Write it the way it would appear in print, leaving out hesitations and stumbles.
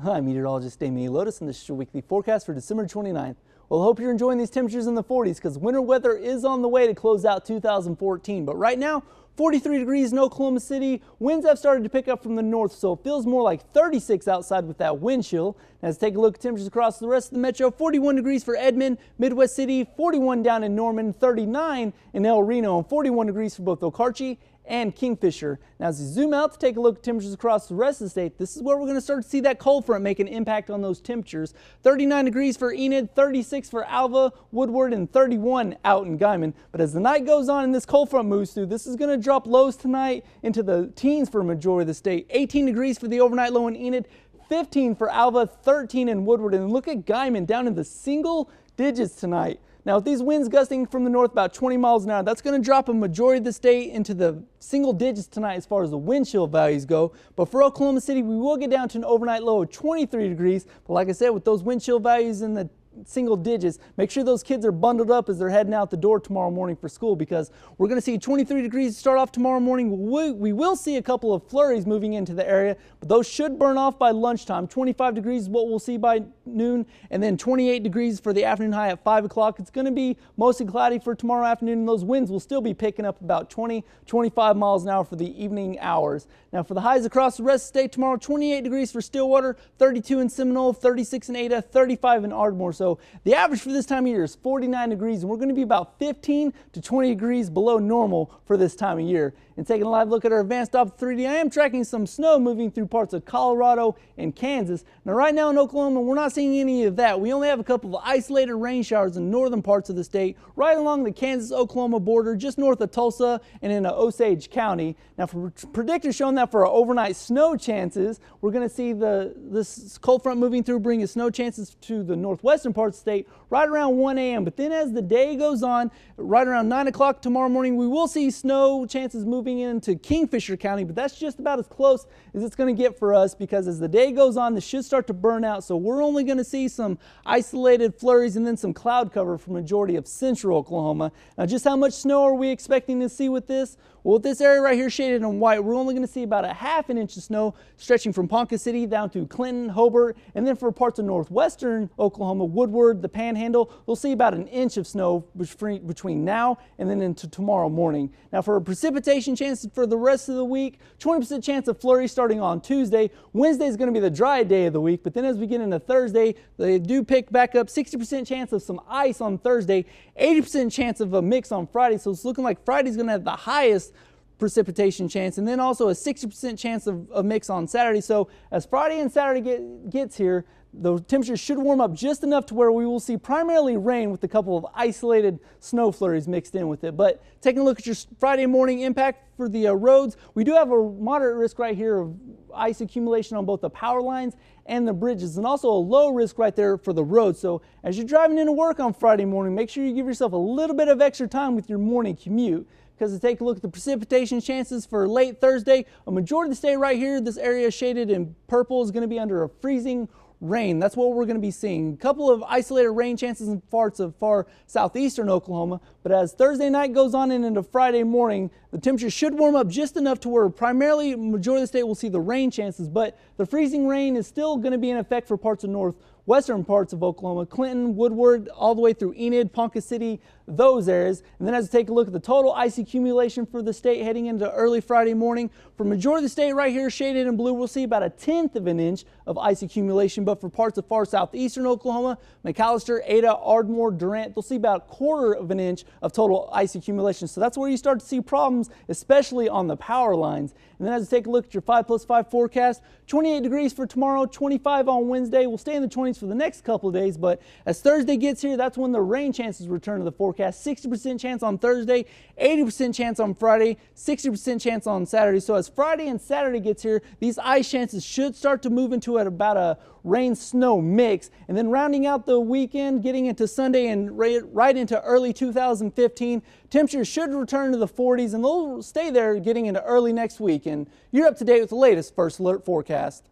Hi, meteorologist Amy Lotus, and this is your weekly forecast for December 29th. Well, I hope you're enjoying these temperatures in the 40s because winter weather is on the way to close out 2014. But right now, 43 degrees in Oklahoma City. Winds have started to pick up from the north, so it feels more like 36 outside with that wind chill. Now, let's take a look at temperatures across the rest of the metro. 41 degrees for Edmond, Midwest City, 41 down in Norman, 39 in El Reno, and 41 degrees for both Okarche and Kingfisher. Now, as you zoom out to take a look at temperatures across the rest of the state, this is where we're going to start to see that cold front make an impact on those temperatures. 39 degrees for Enid, 36 for Alva, Woodward, and 31 out in Guymon. But as the night goes on and this cold front moves through, this is going to drop lows tonight into the teens for a majority of the state. 18 degrees for the overnight low in Enid, 15 for Alva, 13 in Woodward, and look at Guymon down in the single digits tonight. Now, with these winds gusting from the north about 20 miles an hour, that's going to drop a majority of the state into the single digits tonight as far as the wind chill values go. But for Oklahoma City, we will get down to an overnight low of 23 degrees. But like I said, with those wind chill values in the single digits, make sure those kids are bundled up as they're heading out the door tomorrow morning for school, because we're going to see 23 degrees to start off tomorrow morning. We will see a couple of flurries moving into the area, but those should burn off by lunchtime. 25 degrees is what we'll see by noon, and then 28 degrees for the afternoon high at 5 o'clock. It's going to be mostly cloudy for tomorrow afternoon, and those winds will still be picking up about 20-25 miles an hour for the evening hours. Now, for the highs across the rest of the state tomorrow, 28 degrees for Stillwater, 32 in Seminole, 36 in Ada, 35 in Ardmore. So the average for this time of year is 49 degrees, and we're going to be about 15 to 20 degrees below normal for this time of year. And taking a live look at our advanced Doppler 3D, I am tracking some snow moving through parts of Colorado and Kansas. Now, right now in Oklahoma, we're not seeing any of that. We only have a couple of isolated rain showers in northern parts of the state, right along the Kansas-Oklahoma border, just north of Tulsa and in Osage County. Now, for predictors showing that for our overnight snow chances, we're going to see this cold front moving through, bringing snow chances to the northwestern parts of the state right around 1 a.m. But then as the day goes on, right around 9 o'clock tomorrow morning, we will see snow chances moving into Kingfisher County, but that's just about as close as it's going to get for us, because as the day goes on, this should start to burn out. So we're only going to see some isolated flurries and then some cloud cover for majority of central Oklahoma. Now, just how much snow are we expecting to see with this? Well, with this area right here shaded in white, we're only going to see about a half an inch of snow stretching from Ponca City down to Clinton, Hobart, and then for parts of northwestern Oklahoma, Woodward, the Panhandle, we'll see about an inch of snow between now and then into tomorrow morning. Now, for precipitation chances for the rest of the week, 20% chance of flurries starting on Tuesday. Wednesday is going to be the dry day of the week, but then as we get into Thursday, they do pick back up. 60% chance of some ice on Thursday, 80% chance of a mix on Friday. So it's looking like Friday's going to have the highest precipitation chance, and then also a 60% chance of a mix on Saturday. So as Friday and Saturday gets here, the temperatures should warm up just enough to where we will see primarily rain with a couple of isolated snow flurries mixed in with it. But taking a look at your Friday morning impact for the roads, we do have a moderate risk right here of ice accumulation on both the power lines and the bridges, and also a low risk right there for the roads. So as you're driving into work on Friday morning, make sure you give yourself a little bit of extra time with your morning commute. Because to take a look at the precipitation chances for late Thursday, a majority of the state right here, this area shaded in purple, is going to be under a freezing rain. That's what we're going to be seeing. A couple of isolated rain chances in parts of far southeastern Oklahoma, but as Thursday night goes on and into Friday morning, the temperature should warm up just enough to where primarily majority of the state will see the rain chances, but the freezing rain is still going to be in effect for parts of northwestern parts of Oklahoma, Clinton, Woodward, all the way through Enid, Ponca City, those areas. And then as we take a look at the total ice accumulation for the state heading into early Friday morning, for majority of the state right here shaded in blue, we'll see about 1/10 of an inch of ice accumulation. But for parts of far southeastern Oklahoma, McAllister, Ada, Ardmore, Durant, they'll see about 1/4 of an inch of total ice accumulation. So that's where you start to see problems, especially on the power lines. And then as we take a look at your 5+5 forecast, 28 degrees for tomorrow, 25 on Wednesday. We'll stay in the 20s for the next couple of days, but as Thursday gets here, that's when the rain chances return to the forecast. 60% chance on Thursday, 80% chance on Friday, 60% chance on Saturday. So as Friday and Saturday gets here, these ice chances should start to move into about a rain-snow mix. And then rounding out the weekend, getting into Sunday and right into early 2015, temperatures should return to the 40s, and they'll stay there getting into early next week. And you're up to date with the latest First Alert forecast.